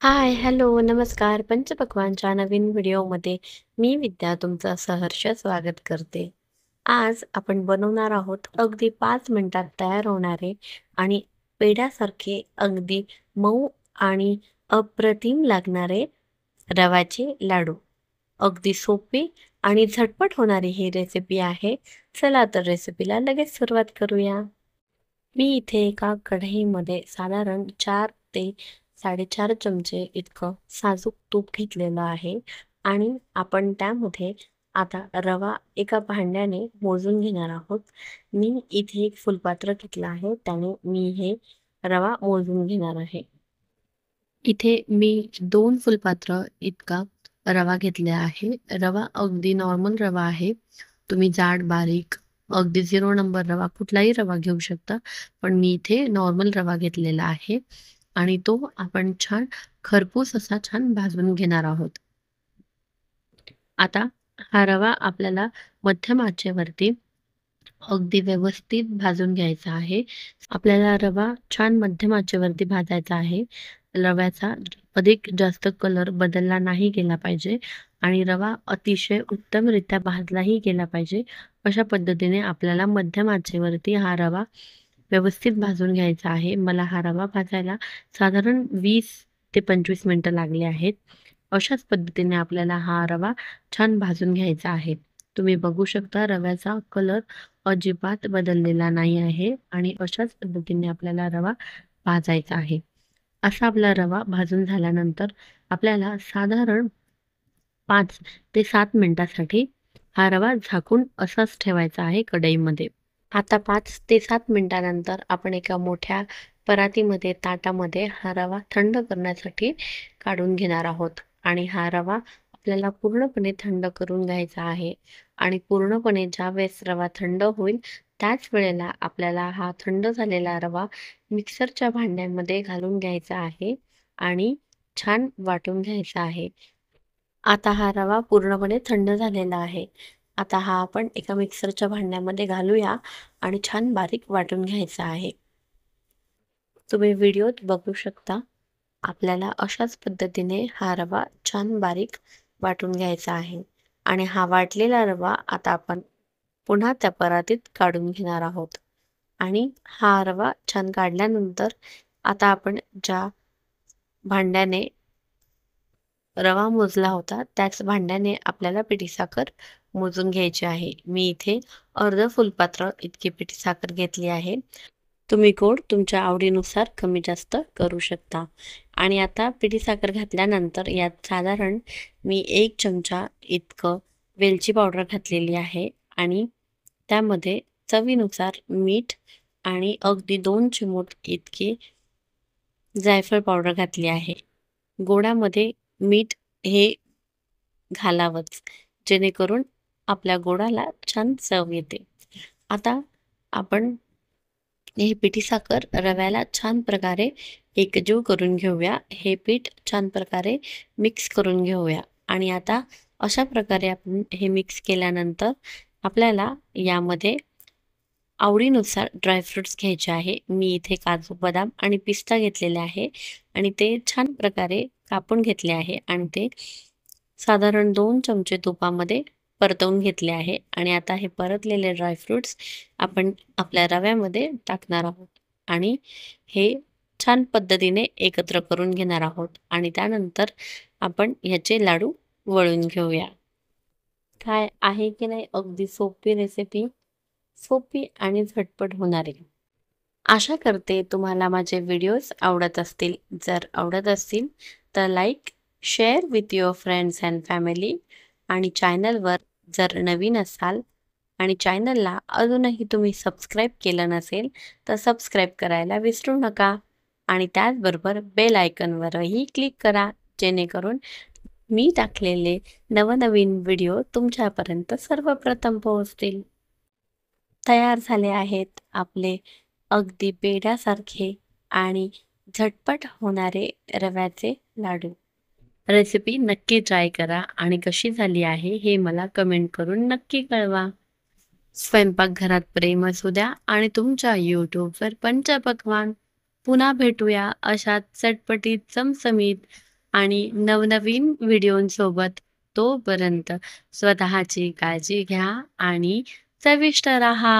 हाय, hello, नमस्कार. पंचपक्वान्नच्या नवीन व्हिडिओमध्ये मी विद्या तुमचं सहर्ष स्वागत करते. आज आपण बनवणार आहोत अगदी 5 मिनिटात तयार होणारे आणि पेढ्यासारखे अगदी मऊ आणि अप्रतिम लागणारे रव्याचे लाडू. अगदी सोपी आणि झटपट होणारी ही रेसिपी आहे. चला तर रेसिपीला लगेच सुरुवात करूया. मी इथे एका कढईमध्ये साधारण 4 ते 4.5 चमचे इतकं साजूक तूप घेतलेलं आहे आणि आपण त्यामध्ये आता रवा एका भांड्याने मोजून घेणार आहोत. मी इथे एक फुलपात्र घेतलं आहे, त्याने मी हे रवा मोजून घेणार आहे. इथे मी 2 फुलपात्र इतका रवा घेतला आहे. रवा अगदी नॉर्मल रवा आहे. तुम्ही जाड, बारीक, अगदी 0 नंबर रवा, कुठलाही रवा घेऊ शकता. पण मी इथे नॉर्मल रवा घेतलेला आहे आणि तो आपण छान खरपूस असा छान भाजून घेणार आहोत. आता हा रवा आपल्याला मध्यम आचेवरती अगदी व्यवस्थित भाजून घ्यायचा आहे. आपल्याला रवा छान मध्यम आचेवरती भाजायचा आहे. रव्याचा अधिक जास्त कलर बदलला नाही गेला पाहिजे आणि रवा अतिशय उत्तमरित्या भाजलाही गेला पाहिजे. अशा पद्धतीने आपल्याला मध्यम आचेवरती हा रवा व्यवस्थित भाजून घ्यायचा आहे. मला हा रवा भाजायला साधारण 20 ते 25 मिनिटं लागली आहेत. अशाच पद्धतीने आपल्याला हा रवा छान भाजून घ्यायचा आहे. तुम्ही बघू शकता रव्याचा कलर अजिबात बदललेला नाही आहे आणि अशाच पद्धतीने आपल्याला रवा भाजायचा आहे. असा आपला रवा भाजून झाल्यानंतर आपल्याला साधारण 5 ते 7 मिनिटासाठी हा रवा झाकून असाच ठेवायचा आहे कढईमध्ये. आता 5 ते 7 मिनिटानंतर आपण एका मोठ्या परातीमध्ये, ताटामध्ये हा रवा थंड करण्यासाठी काढून घेणार आहोत आणि हा रवा आपल्याला पूर्णपणे थंड करून घ्यायचा आहे आणि पूर्णपणे ज्यावेळेस रवा थंड होईल, त्याच वेळेला आपल्याला हा थंड झालेला रवा मिक्सरच्या भांड्यामध्ये घालून घ्यायचा आहे आणि छान वाटून घ्यायचा आहे. आता हा रवा पूर्णपणे थंड झालेला आहे. आता हा आपण एका मिक्सरच्या भांड्यामध्ये घालूया आणि छान बारीक वाटून घ्यायचा आहे. तुम्ही व्हिडिओत बघू शकता. आपल्याला अशाच पद्धतीने हा रवा छान बारीक वाटून घ्यायचा आहे आणि हा वाटलेला रवा आता आपण पुन्हा त्या परातीत काढून घेणार आहोत आणि हा रवा छान काढल्यानंतर आता आपण ज्या भांड्याने रवा मोजला होता त्याच भांड्याने आपल्याला पिठी साखर मोजून घ्यायची आहे. मी इथे अर्ध फुलपात्र इतकी पिठी साखर घेतली आहे. तुम्ही गोड तुमच्या आवडीनुसार कमी जास्त करू शकता आणि आता पिठी साखर घातल्यानंतर यात साधारण मी 1 चमचा इतकं वेलची पावडर घातलेली आहे आणि त्यामध्ये चवीनुसार मीठ आणि अगदी 2 चिमूट इतकी जायफळ पावडर घातली आहे. गोडामध्ये मीठ हे घालावंच, जेणेकरून आपल्या गोडाला छान चव येते. आता आपण ही पिठी साखर रव्याला छान प्रकारे एकजीव करून घेऊया. हे पीठ छान प्रकारे मिक्स करून घेऊया आणि आता अशा प्रकारे आपण हे मिक्स केल्यानंतर आपल्याला यामध्ये आवडीनुसार ड्रायफ्रुट्स घ्यायचे आहे. मी इथे काजू, बदाम आणि पिस्ता घेतलेले आहे आणि ते छान प्रकारे कापून घेतले आहे आणि ते साधारण 2 चमचे तुपामध्ये परतवून घेतले आहे आणि आता हे परतलेले ड्रायफ्रुट्स आपण आपल्या रव्यामध्ये टाकणार आहोत आणि हे छान पद्धतीने एकत्र करून घेणार आहोत आणि त्यानंतर आपण ह्याचे लाडू वळून घेऊया. काय आहे की नाही अगदी सोपी रेसिपी, सोपी आणि झटपट होणारी. आशा करते तुम्हाला माझे व्हिडिओज आवडत असतील. जर आवडत असतील तर like, share with your friends and family आणि चॅनलवर जर नवीन असाल आणि चॅनलला अजूनही तुम्ही सबस्क्राईब केलं नसेल तर सबस्क्राईब करायला विसरू नका आणि त्याचबरोबर बेल आयकॉनवरही क्लिक करा, जेणेकरून मी टाकलेले नवनवीन व्हिडिओ तुमच्यापर्यंत सर्वप्रथम पोहोचतील. तयार झाले आहेत आपले अगदी पेढ्यासारखे आणि झटपट होणारे रव्याचे लाडू. रेसिपी नक्की ट्राय करा आणि कशी झाली आहे हे मला कमेंट करून नक्की कळवा. स्वयंपाकघरात प्रेम असू द्या आणि तुमच्या यूट्यूबवर पंचपक्वान्न. पुन्हा भेटूया अशाच चटपटीत, चमचमीत आणि नवनवीन व्हिडिओंसोबत. तोपर्यंत स्वतःची काळजी घ्या आणि चविष्ट राहा.